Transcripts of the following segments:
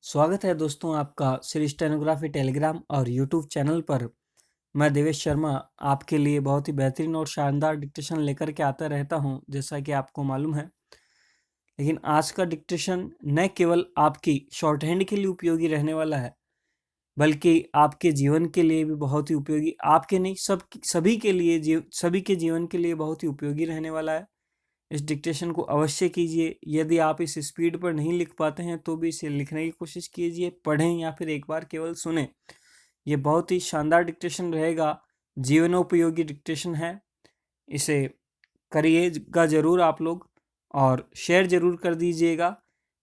स्वागत है दोस्तों आपका श्री स्टेनोग्राफी टेलीग्राम और यूट्यूब चैनल पर। मैं देवेश शर्मा आपके लिए बहुत ही बेहतरीन और शानदार डिक्टेशन लेकर के आता रहता हूं, जैसा कि आपको मालूम है। लेकिन आज का डिक्टेशन न केवल आपकी शॉर्ट हैंड के लिए उपयोगी रहने वाला है, बल्कि आपके जीवन के लिए भी बहुत ही उपयोगी, आपके नहीं सभी के लिए, सभी के जीवन के लिए बहुत ही उपयोगी रहने वाला है। इस डिक्टेशन को अवश्य कीजिए। यदि आप इस स्पीड पर नहीं लिख पाते हैं तो भी इसे लिखने की कोशिश कीजिए, पढ़ें या फिर एक बार केवल सुनें। ये बहुत ही शानदार डिक्टेशन रहेगा, जीवनोपयोगी डिक्टेशन है। इसे करिएगा ज़रूर आप लोग और शेयर ज़रूर कर दीजिएगा।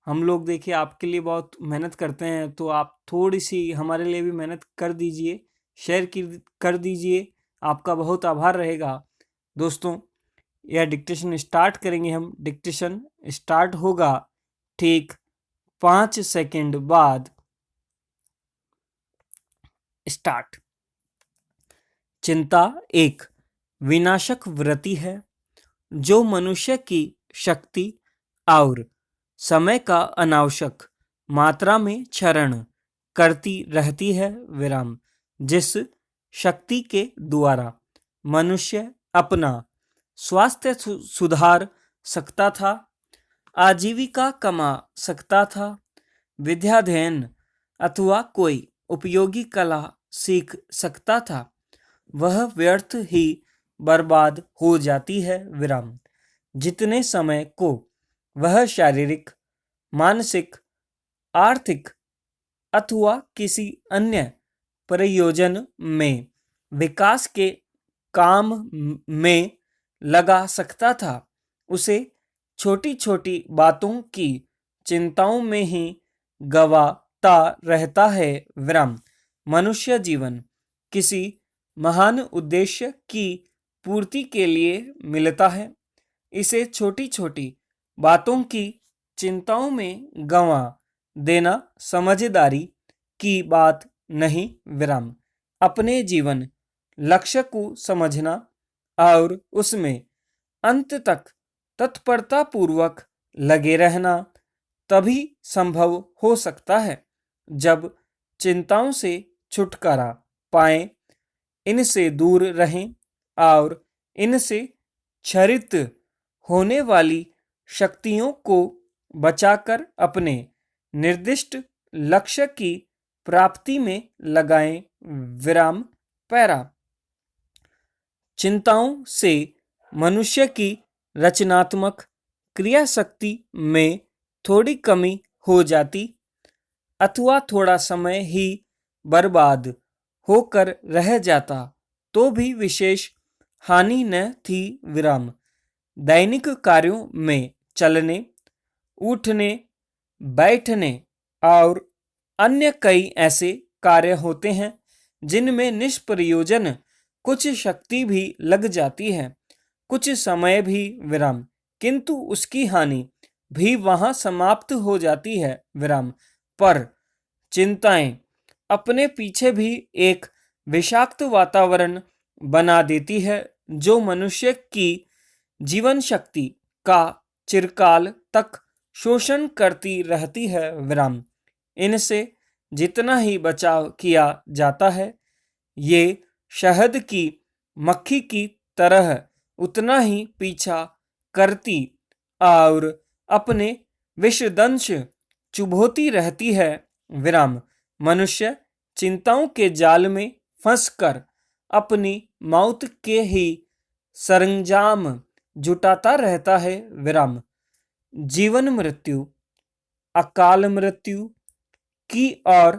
हम लोग देखिए आपके लिए बहुत मेहनत करते हैं, तो आप थोड़ी सी हमारे लिए भी मेहनत कर दीजिए, शेयर कर दीजिए। आपका बहुत आभार रहेगा। दोस्तों, यह डिक्टेशन स्टार्ट करेंगे हम। डिक्टेशन स्टार्ट होगा ठीक 5 सेकंड बाद। स्टार्ट। चिंता एक विनाशक वृत्ति है जो मनुष्य की शक्ति और समय का अनावश्यक मात्रा में क्षरण करती रहती है। विराम। जिस शक्ति के द्वारा मनुष्य अपना स्वास्थ्य सुधार सकता था, आजीविका कमा सकता था, विद्याध्ययन अथवा कोई उपयोगी कला सीख सकता था, वह व्यर्थ ही बर्बाद हो जाती है। विराम। जितने समय को वह शारीरिक, मानसिक, आर्थिक अथवा किसी अन्य प्रयोजन में विकास के काम में लगा सकता था, उसे छोटी छोटी बातों की चिंताओं में ही गवाता रहता है। विराम। मनुष्य जीवन किसी महान उद्देश्य की पूर्ति के लिए मिलता है। इसे छोटी छोटी बातों की चिंताओं में गंवा देना समझदारी की बात नहीं। विराम। अपने जीवन लक्ष्य को समझना और उसमें अंत तक तत्परता पूर्वक लगे रहना तभी संभव हो सकता है जब चिंताओं से छुटकारा पाएं, इनसे दूर रहें और इनसे क्षरित होने वाली शक्तियों को बचाकर अपने निर्दिष्ट लक्ष्य की प्राप्ति में लगाएं। विराम। पैरा। चिंताओं से मनुष्य की रचनात्मक क्रिया शक्ति में थोड़ी कमी हो जाती अथवा थोड़ा समय ही बर्बाद होकर रह जाता तो भी विशेष हानि न थी। विराम। दैनिक कार्यों में चलने, उठने, बैठने और अन्य कई ऐसे कार्य होते हैं जिनमें निष्प्रयोजन कुछ शक्ति भी लग जाती है, कुछ समय भी। विराम। किंतु उसकी हानि भी वहां समाप्त हो जाती है। विराम। पर चिंताएं अपने पीछे भी एक विषाक्त वातावरण बना देती है जो मनुष्य की जीवन शक्ति का चिरकाल तक शोषण करती रहती है। विराम। इनसे जितना ही बचाव किया जाता है, ये शहद की मक्खी की तरह उतना ही पीछा करती और अपने विषदंश चुभोती रहती है। विराम। मनुष्य चिंताओं के जाल में फंसकर अपनी मौत के ही सरंजाम जुटाता रहता है। विराम। जीवन मृत्यु, अकाल मृत्यु की ओर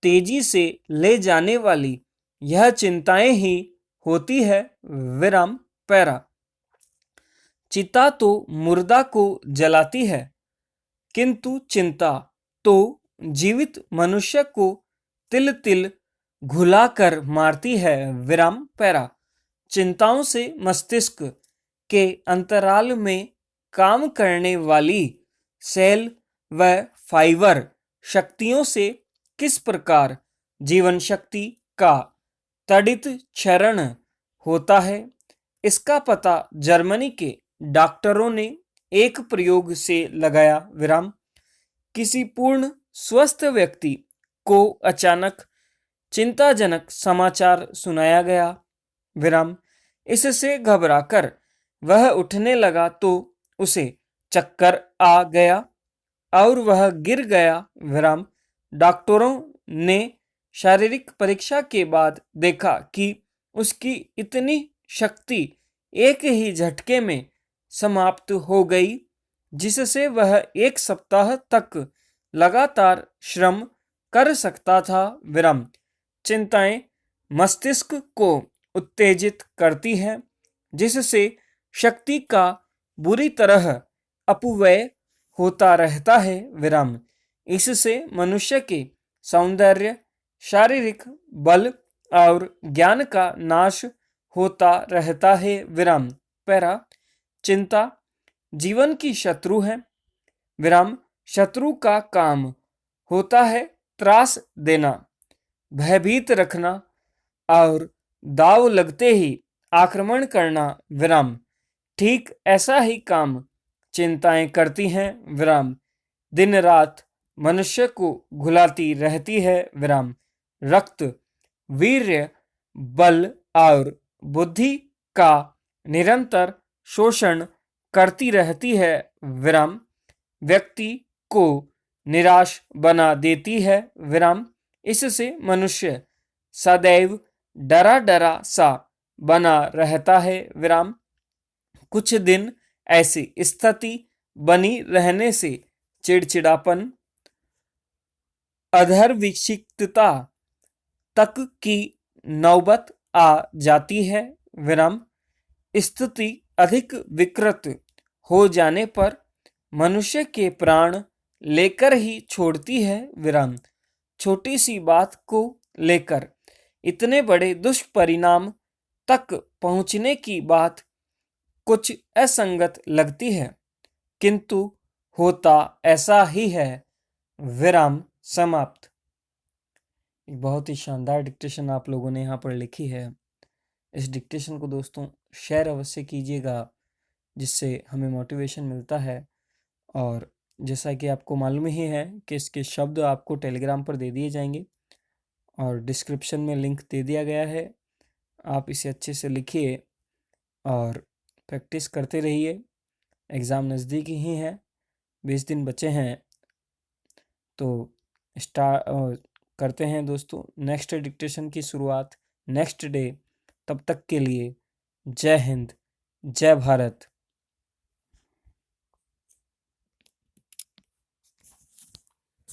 तेजी से ले जाने वाली यह चिंताएं ही होती है। विराम। पैरा। चिता तो मुर्दा को जलाती है, किंतु चिंता तो जीवित मनुष्य को तिल तिल घुलाकर मारती है। विराम। पैरा। चिंताओं से मस्तिष्क के अंतराल में काम करने वाली सेल व फाइबर शक्तियों से किस प्रकार जीवन शक्ति का तड़ित क्षरण होता है, इसका पता जर्मनी के डॉक्टरों ने एक प्रयोग से लगाया। विराम। किसी पूर्ण स्वस्थ व्यक्ति को अचानक चिंताजनक समाचार सुनाया गया। विराम इससे घबराकर वह उठने लगा तो उसे चक्कर आ गया और वह गिर गया। विराम डॉक्टरों ने शारीरिक परीक्षा के बाद देखा कि उसकी इतनी शक्ति एक ही झटके में समाप्त हो गई, जिससे वह 1 सप्ताह तक लगातार श्रम कर सकता था। विराम चिंताएं मस्तिष्क को उत्तेजित करती है, जिससे शक्ति का बुरी तरह अपव्यय होता रहता है। विराम इससे मनुष्य के सौंदर्य, शारीरिक बल और ज्ञान का नाश होता रहता है। विराम पैरा चिंता जीवन की शत्रु है। विराम शत्रु का काम होता है त्रास देना, भयभीत रखना और दाव लगते ही आक्रमण करना। विराम ठीक ऐसा ही काम चिंताएं करती हैं। विराम दिन रात मनुष्य को घुलाती रहती है। विराम रक्त, वीर्य, बल और बुद्धि का निरंतर शोषण करती रहती है। विराम व्यक्ति को निराश बना देती है। विराम इससे मनुष्य सदैव डरा डरा सा बना रहता है। विराम कुछ दिन ऐसी स्थिति बनी रहने से चिड़चिड़ापन, अधर विक्षिप्तता तक की नौबत आ जाती है। विराम स्थिति अधिक विकृत हो जाने पर मनुष्य के प्राण लेकर ही छोड़ती है। विराम छोटी सी बात को लेकर इतने बड़े दुष्परिणाम तक पहुंचने की बात कुछ असंगत लगती है, किंतु होता ऐसा ही है। विराम समाप्त। एक बहुत ही शानदार डिक्टेशन आप लोगों ने यहाँ पर लिखी है। इस डिक्टेशन को दोस्तों शेयर अवश्य कीजिएगा, जिससे हमें मोटिवेशन मिलता है। और जैसा कि आपको मालूम ही है कि इसके शब्द आपको टेलीग्राम पर दे दिए जाएंगे और डिस्क्रिप्शन में लिंक दे दिया गया है। आप इसे अच्छे से लिखिए और प्रैक्टिस करते रहिए। एग्ज़ाम नज़दीक ही है, 20 दिन बचे हैं, तो करते हैं दोस्तों नेक्स्ट डिक्टेशन की शुरुआत नेक्स्ट डे। तब तक के लिए जय हिंद, जय भारत।